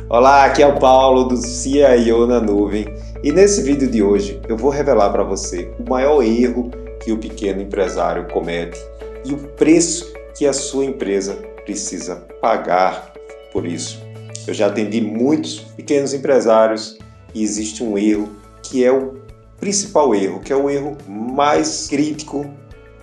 Olá, aqui é o Paulo do CIO na Nuvem e nesse vídeo de hoje eu vou revelar para você o maior erro que o pequeno empresário comete e o preço que a sua empresa precisa pagar por isso. Eu já atendi muitos pequenos empresários e existe um erro que é o principal erro, que é o erro mais crítico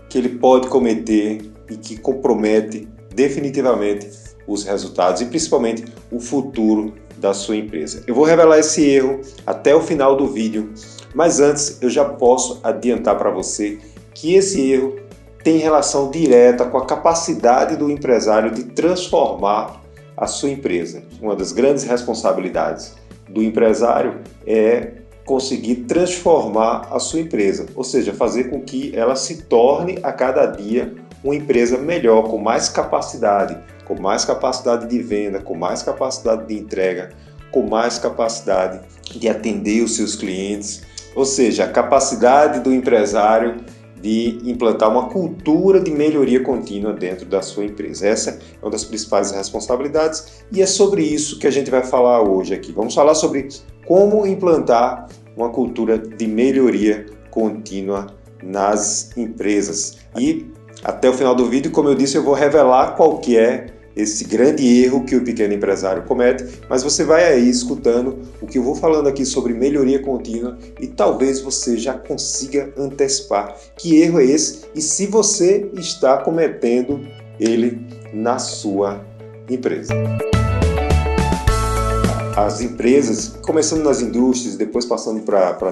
que ele pode cometer e que compromete definitivamente os resultados e principalmente o futuro da sua empresa. Eu vou revelar esse erro até o final do vídeo, mas antes eu já posso adiantar para você que esse erro tem relação direta com a capacidade do empresário de transformar a sua empresa. Uma das grandes responsabilidades do empresário é conseguir transformar a sua empresa, ou seja, fazer com que ela se torne a cada dia uma empresa melhor, com mais capacidade de venda, com mais capacidade de entrega, com mais capacidade de atender os seus clientes, ou seja, a capacidade do empresário de implantar uma cultura de melhoria contínua dentro da sua empresa. Essa é uma das principais responsabilidades e é sobre isso que a gente vai falar hoje aqui. Vamos falar sobre como implantar uma cultura de melhoria contínua nas empresas. E até o final do vídeo, como eu disse, eu vou revelar qual que é esse grande erro que o pequeno empresário comete, mas você vai aí escutando o que eu vou falando aqui sobre melhoria contínua e talvez você já consiga antecipar que erro é esse e se você está cometendo ele na sua empresa. As empresas, começando nas indústrias, depois passando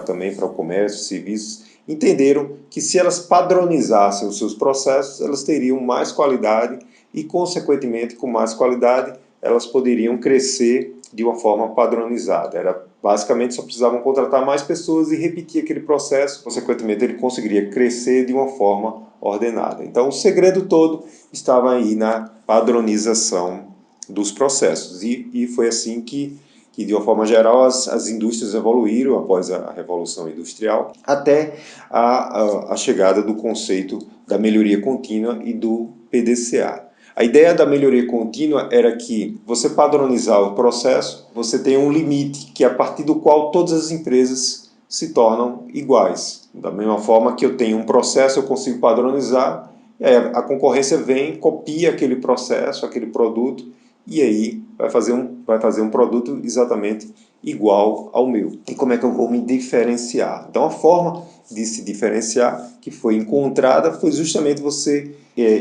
também para o comércio, serviços, entenderam que se elas padronizassem os seus processos, elas teriam mais qualidade e, consequentemente, com mais qualidade, elas poderiam crescer de uma forma padronizada. Basicamente, só precisavam contratar mais pessoas e repetir aquele processo, consequentemente, ele conseguiria crescer de uma forma ordenada. Então, o segredo todo estava aí na padronização dos processos e foi assim que de uma forma geral as indústrias evoluíram após a Revolução Industrial até a chegada do conceito da melhoria contínua e do PDCA. A ideia da melhoria contínua era que você padronizar o processo, você tem um limite que é a partir do qual todas as empresas se tornam iguais. Da mesma forma que eu tenho um processo, eu consigo padronizar, e aí a concorrência vem, copia aquele processo, aquele produto, e aí vai fazer um produto exatamente igual ao meu. E como é que eu vou me diferenciar? Então a forma de se diferenciar que foi encontrada foi justamente você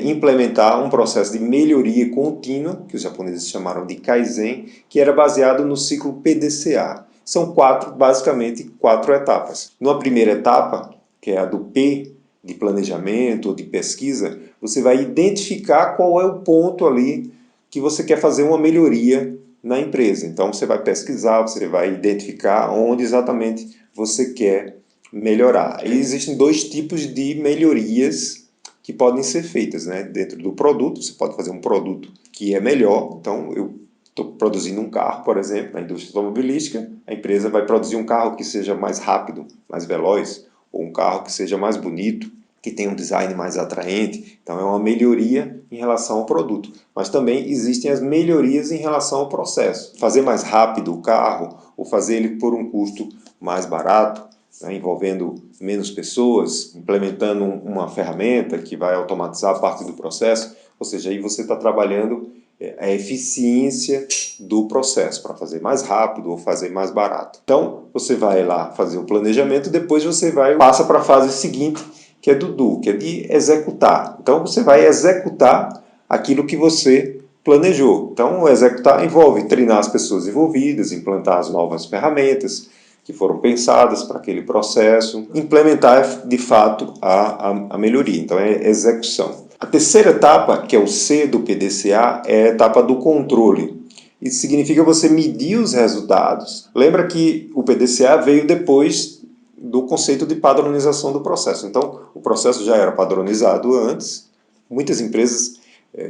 implementar um processo de melhoria contínua, que os japoneses chamaram de Kaizen, que era baseado no ciclo PDCA. São basicamente quatro etapas. Numa primeira etapa, que é a do P, de planejamento ou de pesquisa, você vai identificar qual é o ponto ali que você quer fazer uma melhoria na empresa. Então você vai pesquisar, você vai identificar onde exatamente você quer melhorar. E existem dois tipos de melhorias que podem ser feitas, né? Dentro do produto, você pode fazer um produto que é melhor. Então eu estou produzindo um carro, por exemplo, na indústria automobilística, a empresa vai produzir um carro que seja mais rápido, mais veloz, ou um carro que seja mais bonito, que tem um design mais atraente. Então é uma melhoria em relação ao produto. Mas também existem as melhorias em relação ao processo. Fazer mais rápido o carro ou fazer ele por um custo mais barato, né, envolvendo menos pessoas, implementando uma ferramenta que vai automatizar parte do processo. Ou seja, aí você está trabalhando a eficiência do processo para fazer mais rápido ou fazer mais barato. Então você vai lá fazer o planejamento, depois você passa para a fase seguinte, que é do do, que é de executar. Então você vai executar aquilo que você planejou. Então o executar envolve treinar as pessoas envolvidas, implantar as novas ferramentas que foram pensadas para aquele processo, implementar de fato a melhoria. Então é execução. A terceira etapa, que é o C do PDCA, é a etapa do controle. Isso significa você medir os resultados. Lembra que o PDCA veio depois do conceito de padronização do processo. Então, o processo já era padronizado antes. Muitas empresas,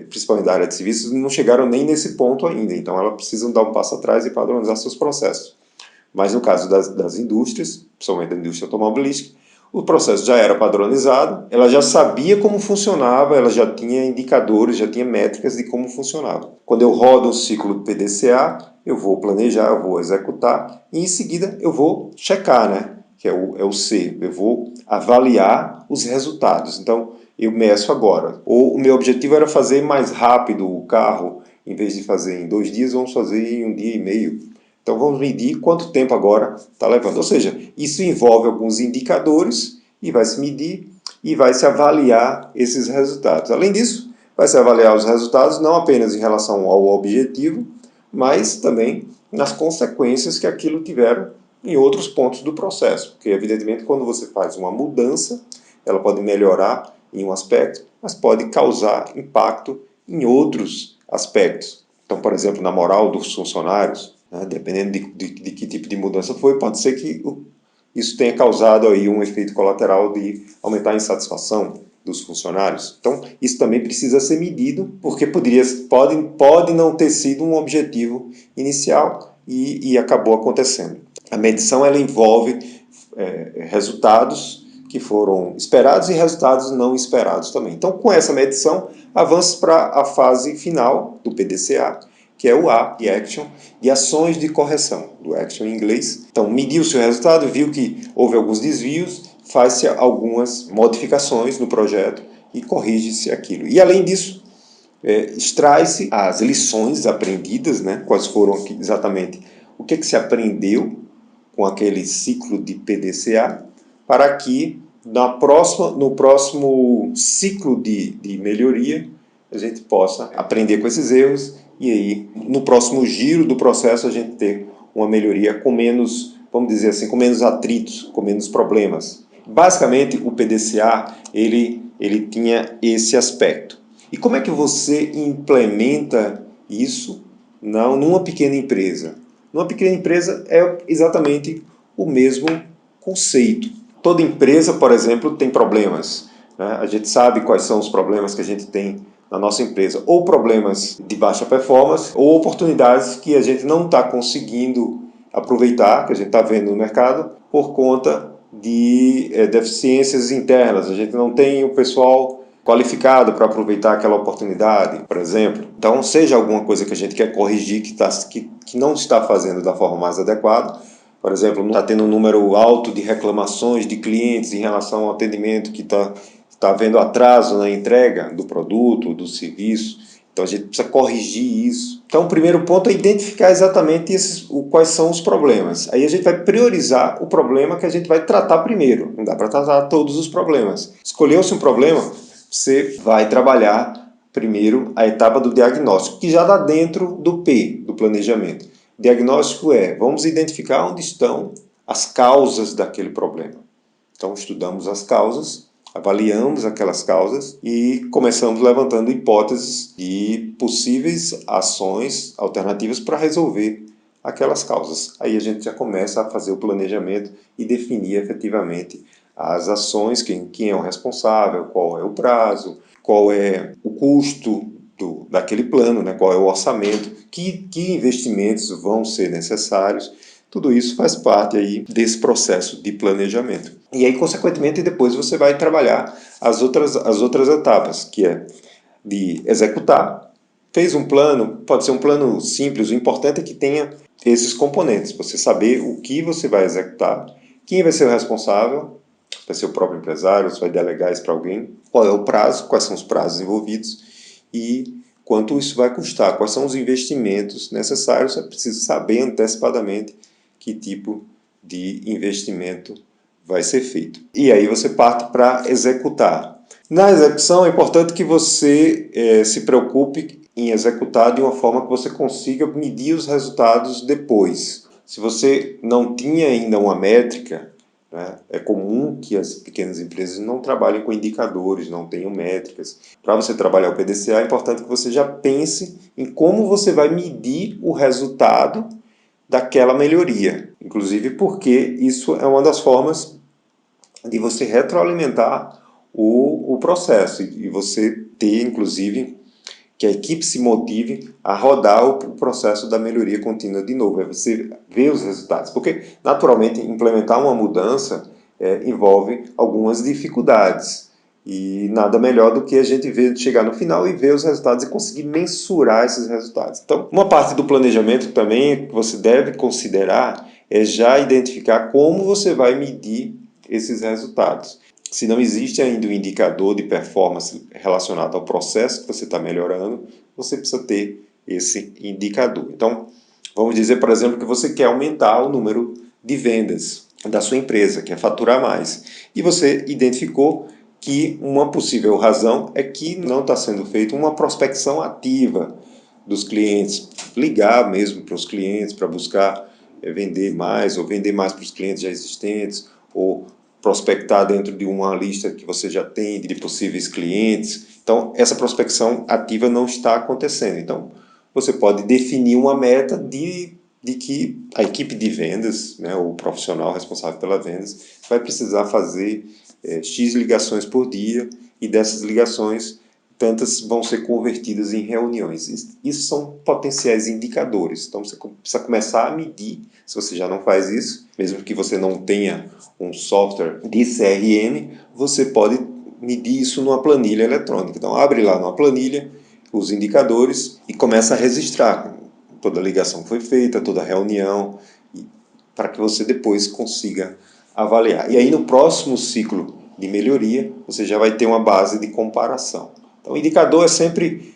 principalmente da área de serviços, não chegaram nem nesse ponto ainda. Então, elas precisam dar um passo atrás e padronizar seus processos. Mas no caso das indústrias, principalmente da indústria automobilística, O processo já era padronizado, ela já sabia como funcionava, ela já tinha indicadores, já tinha métricas de como funcionava. Quando eu rodo um ciclo de PDCA, eu vou planejar, eu vou executar e em seguida eu vou checar, né? Que é o C, eu vou avaliar os resultados. Então, eu meço agora. Ou o meu objetivo era fazer mais rápido o carro, em vez de fazer em 2 dias, vamos fazer em 1 dia e meio. Então vamos medir quanto tempo agora está levando. Ou seja, isso envolve alguns indicadores e vai se medir e vai se avaliar esses resultados. Além disso, vai se avaliar os resultados não apenas em relação ao objetivo, mas também nas consequências que aquilo tiveram em outros pontos do processo. Porque, evidentemente, quando você faz uma mudança, ela pode melhorar em um aspecto, mas pode causar impacto em outros aspectos. Então, por exemplo, na moral dos funcionários, né, dependendo de que tipo de mudança foi, pode ser que isso tenha causado aí um efeito colateral de aumentar a insatisfação dos funcionários. Então, isso também precisa ser medido, porque pode não ter sido um objetivo inicial e acabou acontecendo. A medição ela envolve resultados que foram esperados e resultados não esperados também. Então, com essa medição, avança para a fase final do PDCA, que é o A, de Action, de ações de correção, do Action em inglês. Então, mediu-se o resultado, viu que houve alguns desvios, faz-se algumas modificações no projeto e corrige-se aquilo. E, além disso, extrai-se as lições aprendidas, né? Quais foram exatamente o que se aprendeu com aquele ciclo de PDCA, para que no próximo ciclo de melhoria a gente possa aprender com esses erros e aí no próximo giro do processo a gente ter uma melhoria com menos, vamos dizer assim, com menos atritos, com menos problemas. Basicamente o PDCA ele tinha esse aspecto. E como é que você implementa isso numa pequena empresa? Numa pequena empresa é exatamente o mesmo conceito. Toda empresa, por exemplo, tem problemas, né? A gente sabe quais são os problemas que a gente tem na nossa empresa. Ou problemas de baixa performance, ou oportunidades que a gente não está conseguindo aproveitar, que a gente está vendo no mercado, por conta de deficiências internas. A gente não tem o pessoal qualificado para aproveitar aquela oportunidade, por exemplo. Então, seja alguma coisa que a gente quer corrigir que não está fazendo da forma mais adequada, por exemplo, não está tendo um número alto de reclamações de clientes em relação ao atendimento, que está havendo atraso na entrega do produto, do serviço. Então a gente precisa corrigir isso. Então o primeiro ponto é identificar exatamente quais são os problemas. Aí a gente vai priorizar o problema que a gente vai tratar primeiro. Não dá para tratar todos os problemas. Escolheu-se um problema, você vai trabalhar primeiro a etapa do diagnóstico, que já dá dentro do P, do planejamento. Diagnóstico vamos identificar onde estão as causas daquele problema. Então estudamos as causas, avaliamos aquelas causas e começamos levantando hipóteses de possíveis ações alternativas para resolver aquelas causas. Aí a gente já começa a fazer o planejamento e definir efetivamente as ações, quem é o responsável, qual é o prazo, qual é o custo daquele plano, né? Qual é o orçamento, que investimentos vão ser necessários. Tudo isso faz parte aí desse processo de planejamento. E aí, consequentemente, depois você vai trabalhar as outras etapas, que é de executar. Fez um plano, pode ser um plano simples, o importante é que tenha esses componentes, você saber o que você vai executar, quem vai ser o responsável, vai ser o próprio empresário, você vai delegar isso para alguém, qual é o prazo, quais são os prazos envolvidos e quanto isso vai custar, quais são os investimentos necessários, é preciso saber antecipadamente que tipo de investimento vai ser feito. E aí você parte para executar. Na execução é importante que você se preocupe em executar de uma forma que você consiga medir os resultados depois. Se você não tinha ainda uma métrica, né, é comum que as pequenas empresas não trabalhem com indicadores, não tenham métricas. Para você trabalhar o PDCA é importante que você já pense em como você vai medir o resultado daquela melhoria. Inclusive porque isso é uma das formas de você retroalimentar o processo e você ter, inclusive, que a equipe se motive a rodar o processo da melhoria contínua de novo. É você ver os resultados. Porque, naturalmente, implementar uma mudança envolve algumas dificuldades. E nada melhor do que a gente ver, chegar no final e ver os resultados e conseguir mensurar esses resultados. Então, uma parte do planejamento também que você deve considerar é já identificar como você vai medir esses resultados. Se não existe ainda um indicador de performance relacionado ao processo que você está melhorando, você precisa ter esse indicador. Então, vamos dizer, por exemplo, que você quer aumentar o número de vendas da sua empresa, quer faturar mais. E você identificou que uma possível razão é que não está sendo feita uma prospecção ativa dos clientes, ligar mesmo para os clientes para buscar vender mais ou vender mais para os clientes já existentes ou prospectar dentro de uma lista que você já tem de possíveis clientes. Então, essa prospecção ativa não está acontecendo. Então, você pode definir uma meta de que a equipe de vendas, né, o profissional responsável pelas vendas, vai precisar fazer X ligações por dia e dessas ligações, tantas vão ser convertidas em reuniões. Isso são potenciais indicadores. Então, você precisa começar a medir, se você já não faz isso, mesmo que você não tenha um software de CRM, você pode medir isso numa planilha eletrônica. Então, abre lá numa planilha os indicadores e começa a registrar toda a ligação que foi feita, toda a reunião, para que você depois consiga avaliar. E aí no próximo ciclo de melhoria, você já vai ter uma base de comparação. Então o indicador é sempre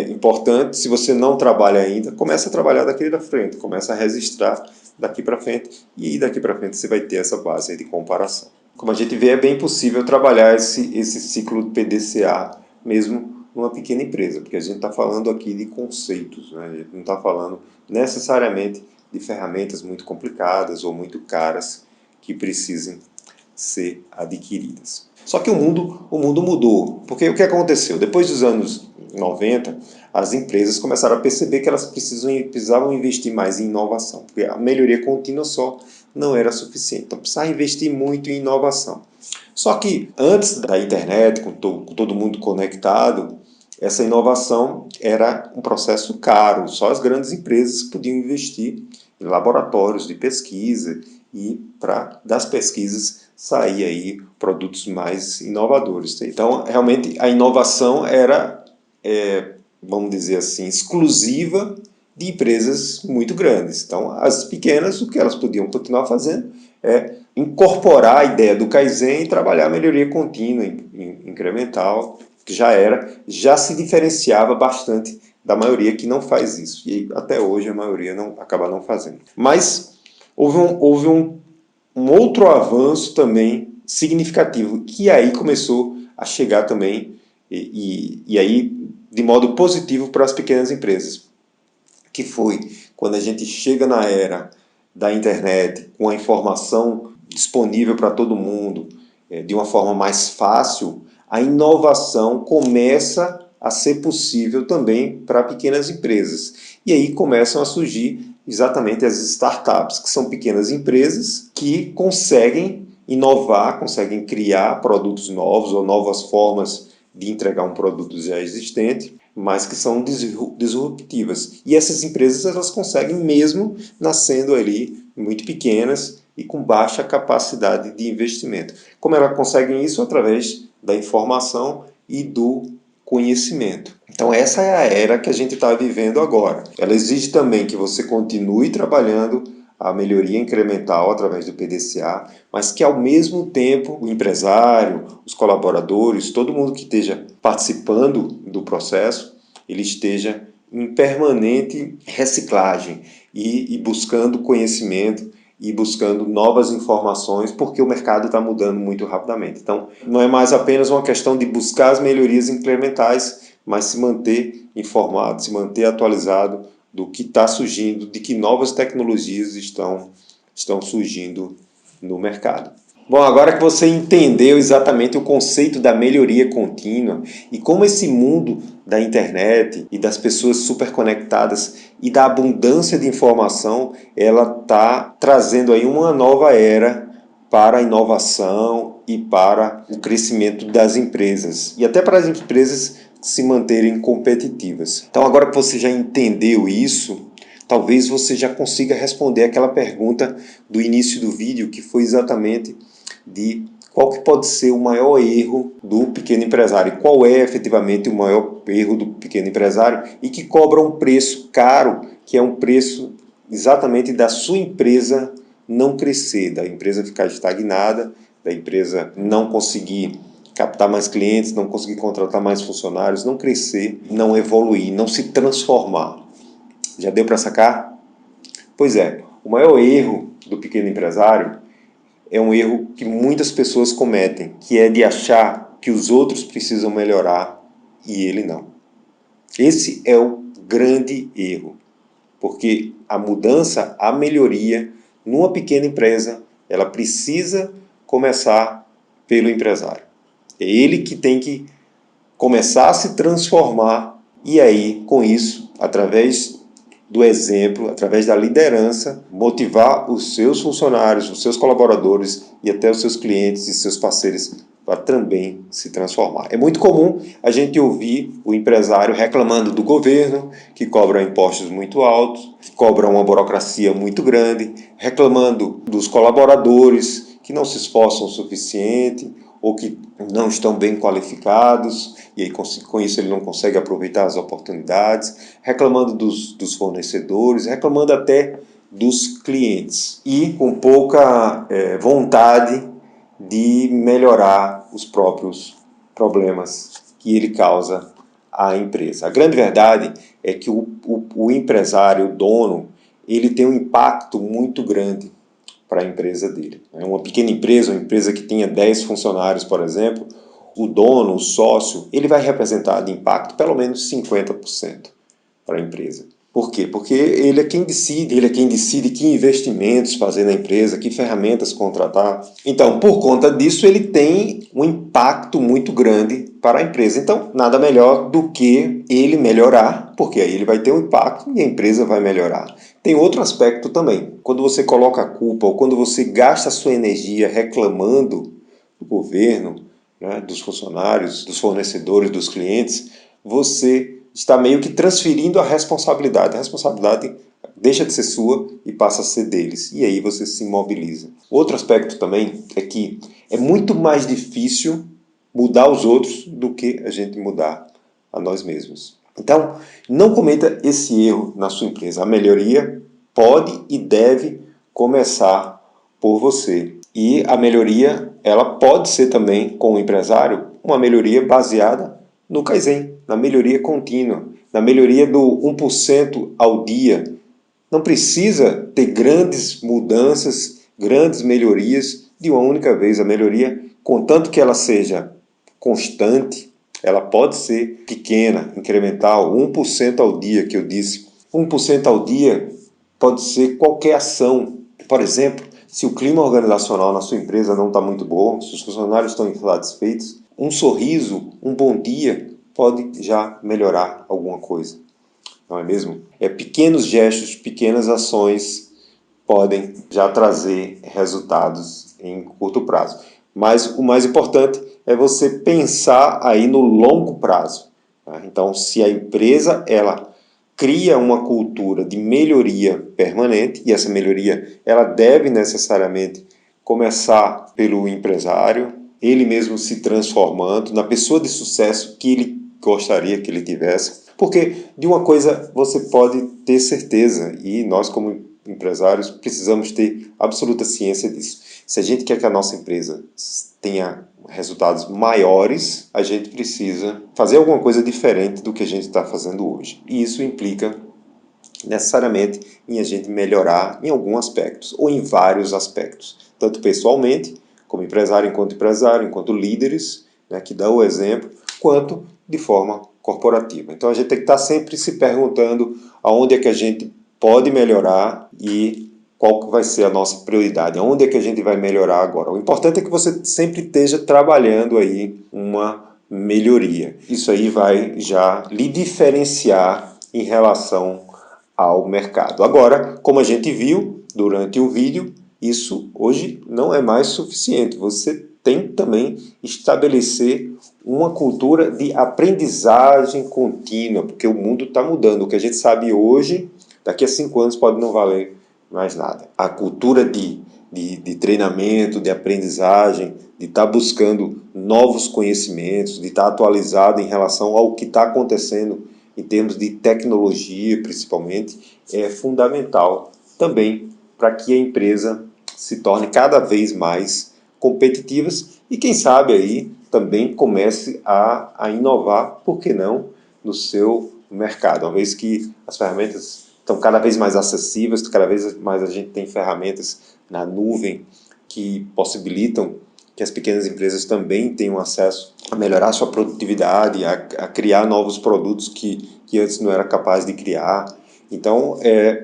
importante. Se você não trabalha ainda, começa a trabalhar daqui para frente, começa a registrar daqui para frente e daqui para frente você vai ter essa base de comparação. Como a gente vê, é bem possível trabalhar esse ciclo de PDCA mesmo numa pequena empresa, porque a gente está falando aqui de conceitos, né? A gente não está falando necessariamente de ferramentas muito complicadas ou muito caras que precisem ser adquiridas. Só que o mundo mudou, porque o que aconteceu? Depois dos anos 90, as empresas começaram a perceber que elas precisavam investir mais em inovação, porque a melhoria contínua só não era suficiente, então precisava investir muito em inovação. Só que antes da internet, com todo mundo conectado, essa inovação era um processo caro, só as grandes empresas podiam investir em laboratórios de pesquisa e para das pesquisas sair aí produtos mais inovadores. Então, realmente, a inovação era, vamos dizer assim, exclusiva de empresas muito grandes. Então, as pequenas, o que elas podiam continuar fazendo é incorporar a ideia do Kaizen e trabalhar a melhoria contínua, incremental, que já se diferenciava bastante da maioria que não faz isso. E até hoje a maioria acaba não fazendo. Mas houve um outro avanço também significativo, que aí começou a chegar também, e aí de modo positivo para as pequenas empresas, que foi quando a gente chega na era da internet, com a informação disponível para todo mundo, de uma forma mais fácil, a inovação começa a ser possível também para pequenas empresas. E aí começam a surgir exatamente as startups, que são pequenas empresas que conseguem inovar, conseguem criar produtos novos ou novas formas de entregar um produto já existente, mas que são disruptivas. E essas empresas elas conseguem mesmo nascendo ali muito pequenas e com baixa capacidade de investimento. Como elas conseguem isso? Através da informação e do conhecimento. Então essa é a era que a gente está vivendo agora. Ela exige também que você continue trabalhando a melhoria incremental através do PDCA, mas que ao mesmo tempo o empresário, os colaboradores, todo mundo que esteja participando do processo, ele esteja em permanente reciclagem e buscando conhecimento e buscando novas informações, porque o mercado está mudando muito rapidamente. Então, não é mais apenas uma questão de buscar as melhorias incrementais, mas se manter informado, se manter atualizado do que está surgindo, de que novas tecnologias estão surgindo no mercado. Bom, agora que você entendeu exatamente o conceito da melhoria contínua e como esse mundo da internet e das pessoas super conectadas e da abundância de informação, ela está trazendo aí uma nova era para a inovação e para o crescimento das empresas e até para as empresas se manterem competitivas. Então agora que você já entendeu isso, talvez você já consiga responder aquela pergunta do início do vídeo, que foi exatamente de qual que pode ser o maior erro do pequeno empresário, qual é efetivamente o maior erro do pequeno empresário e que cobra um preço caro, que é um preço exatamente da sua empresa não crescer, da empresa ficar estagnada, da empresa não conseguir captar mais clientes, não conseguir contratar mais funcionários, não crescer, não evoluir, não se transformar. Já deu para sacar? Pois é, o maior erro do pequeno empresário é um erro que muitas pessoas cometem, que é de achar que os outros precisam melhorar e ele não. Esse é o grande erro, porque a mudança, a melhoria numa pequena empresa, ela precisa começar pelo empresário. É ele que tem que começar a se transformar e aí, com isso, através do exemplo, através da liderança, motivar os seus funcionários, os seus colaboradores e até os seus clientes e seus parceiros para também se transformar. É muito comum a gente ouvir o empresário reclamando do governo, que cobra impostos muito altos, que cobra uma burocracia muito grande, reclamando dos colaboradores que não se esforçam o suficiente ou que não estão bem qualificados, e aí com isso ele não consegue aproveitar as oportunidades, reclamando dos fornecedores, reclamando até dos clientes, e com pouca vontade de melhorar os próprios problemas que ele causa à empresa. A grande verdade é que o empresário, o dono, ele tem um impacto muito grande para a empresa dele. Uma pequena empresa, uma empresa que tenha 10 funcionários, por exemplo, o dono, o sócio, ele vai representar de impacto pelo menos 50% para a empresa. Por quê? Porque ele é quem decide que investimentos fazer na empresa, que ferramentas contratar. Então, por conta disso, ele tem um impacto muito grande para a empresa. Então, nada melhor do que ele melhorar, porque aí ele vai ter um impacto e a empresa vai melhorar. Tem outro aspecto também. Quando você coloca a culpa ou quando você gasta a sua energia reclamando do governo, né, dos funcionários, dos fornecedores, dos clientes, você está meio que transferindo a responsabilidade. A responsabilidade deixa de ser sua e passa a ser deles. E aí você se imobiliza. Outro aspecto também é que é muito mais difícil mudar os outros do que a gente mudar a nós mesmos. Então, não cometa esse erro na sua empresa. A melhoria pode e deve começar por você. E a melhoria, ela pode ser também, com o empresário, uma melhoria baseada no Kaizen, na melhoria contínua, na melhoria do 1% ao dia. Não precisa ter grandes mudanças, grandes melhorias de uma única vez. A melhoria, contanto que ela seja constante, ela pode ser pequena, incremental, 1% ao dia que eu disse. 1% ao dia pode ser qualquer ação. Por exemplo, se o clima organizacional na sua empresa não está muito bom, se os funcionários estão insatisfeitos, um sorriso, um bom dia pode já melhorar alguma coisa. Não é mesmo? Pequenos gestos, pequenas ações podem já trazer resultados em curto prazo. Mas o mais importante é você pensar aí no longo prazo. Tá? Então, se a empresa ela cria uma cultura de melhoria permanente, e essa melhoria ela deve necessariamente começar pelo empresário, ele mesmo se transformando na pessoa de sucesso que ele gostaria que ele tivesse. Porque de uma coisa você pode ter certeza, e nós como empresários precisamos ter absoluta ciência disso. Se a gente quer que a nossa empresa tenha resultados maiores, a gente precisa fazer alguma coisa diferente do que a gente está fazendo hoje. E isso implica necessariamente em a gente melhorar em alguns aspectos, ou em vários aspectos, tanto pessoalmente, como empresário, enquanto líderes, né, que dão o exemplo, quanto de forma corporativa. Então a gente tem que estar sempre se perguntando aonde é que a gente pode melhorar e qual que vai ser a nossa prioridade, aonde é que a gente vai melhorar agora. O importante é que você sempre esteja trabalhando aí uma melhoria. Isso aí vai já lhe diferenciar em relação ao mercado. Agora, como a gente viu durante o vídeo, isso hoje não é mais suficiente. Você tem que também estabelecer uma cultura de aprendizagem contínua, porque o mundo está mudando. O que a gente sabe hoje daqui a 5 anos pode não valer mais nada. A cultura de treinamento, de aprendizagem, de estar buscando novos conhecimentos, de estar atualizado em relação ao que está acontecendo em termos de tecnologia, principalmente, é fundamental também para que a empresa se torne cada vez mais competitivas e quem sabe aí também comece a inovar, por que não, no seu mercado, uma vez que as ferramentas estão cada vez mais acessíveis, cada vez mais a gente tem ferramentas na nuvem que possibilitam que as pequenas empresas também tenham acesso a melhorar sua produtividade, a criar novos produtos que antes não era capaz de criar. Então,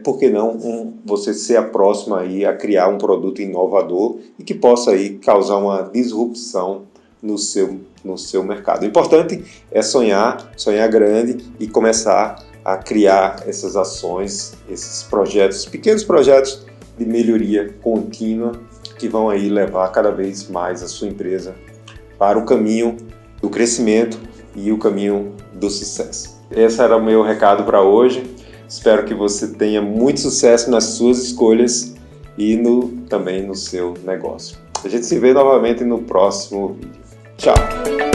por que não você ser a próxima aí a criar um produto inovador e que possa aí causar uma disrupção no seu mercado. O importante é sonhar grande e começar a criar essas ações, esses projetos, pequenos projetos de melhoria contínua que vão aí levar cada vez mais a sua empresa para o caminho do crescimento e o caminho do sucesso. Esse era o meu recado para hoje. Espero que você tenha muito sucesso nas suas escolhas e também no seu negócio. A gente se vê novamente no próximo vídeo. Tchau!